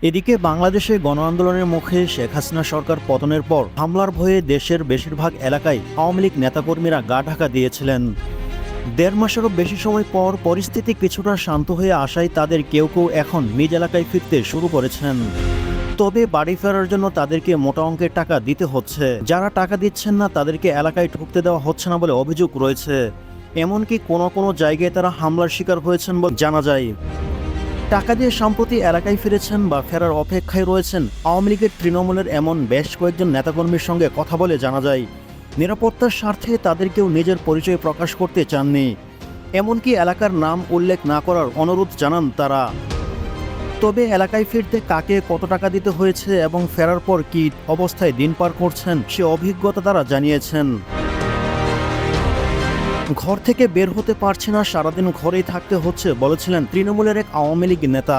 এদিকে বাংলাদেশে গণ আন্দোলনের মুখে শেখ হাসিনা সরকার পতনের পর হামলার ভয়ে দেশের বেশিরভাগ এলাকায় আওয়ামী লীগ নেতাকর্মীরা গা ঢাকা দিয়েছিলেন। ১.৫ মাসেরও বেশি সময় পর পরিস্থিতি কিছুটা শান্ত হয়ে আসায় তাদের কেউ কেউ এখন নিজ এলাকায় ফিরতে শুরু করেছেন। তবে বাড়ি ফেরার জন্য তাদেরকে মোটা অঙ্কের টাকা দিতে হচ্ছে। যারা টাকা দিচ্ছেন না তাদেরকে এলাকায় ঢুকতে দেওয়া হচ্ছে না বলে অভিযোগ রয়েছে। এমনকি কোনো কোনো জায়গায় তারা হামলার শিকার হয়েছেন বলে জানা যায়। টাকা দিয়ে সম্প্রতি এলাকায় ফিরেছেন বা ফেরার অপেক্ষায় রয়েছেন আওয়ামী লীগের তৃণমূলের এমন বেশ কয়েকজন নেতাকর্মীর সঙ্গে কথা বলে জানা যায় নিরাপত্তার স্বার্থে তাদের কেউ নিজের পরিচয় প্রকাশ করতে চাননি। এমনকি এলাকার নাম উল্লেখ না করার অনুরোধ জানান তারা। তবে এলাকায় ফিরতে কাকে কত টাকা দিতে হয়েছে এবং ফেরার পর কী অবস্থায় দিন পার করছেন সে অভিজ্ঞতা তারা জানিয়েছেন। ঘর থেকে বের হতে পারছে না, সারাদিন ঘরেই থাকতে হচ্ছে বলেছিলেন তৃণমূলের এক আওয়ামী লীগ নেতা।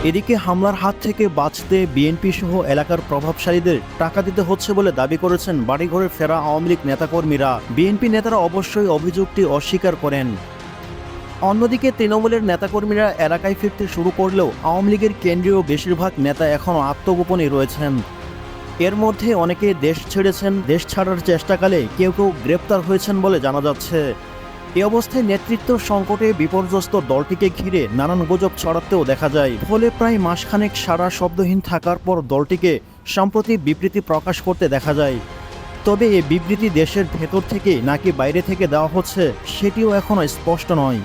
এদিকে হামলার হাত থেকে বাঁচতে বিএনপি সহ এলাকার প্রভাবশালীদের টাকা দিতে হচ্ছে বলে দাবি করেছেন বাড়িঘরে ফেরা আওয়ামী লীগ নেতাকর্মীরা। বিএনপি নেতারা অবশ্যই অভিযোগটি অস্বীকার করেন। অন্যদিকে তৃণমূলের নেতাকর্মীরা এলাকায় ফিরতে শুরু করলেও আওয়ামী লীগের কেন্দ্রীয় বেশিরভাগ নেতা এখনও আত্মগোপনে রয়েছেন। এর মধ্যে অনেকে দেশ ছেড়েছেন, দেশ ছাড়ার চেষ্টাকালে কেউ কেউ গ্রেপ্তার হয়েছেন বলে জানা যাচ্ছে। এ অবস্থায় নেতৃত্ব সংকটে বিপর্যস্ত দলটিকে ঘিরে নানান গুজব ছড়াতেও দেখা যায়। ফলে প্রায় মাসখানেক সারা শব্দহীন থাকার পর দলটিকে সম্প্রতি বিবৃতি প্রকাশ করতে দেখা যায়। তবে এই বিবৃতি দেশের ভেতর থেকে নাকি বাইরে থেকে দেওয়া হচ্ছে সেটিও এখনও স্পষ্ট নয়।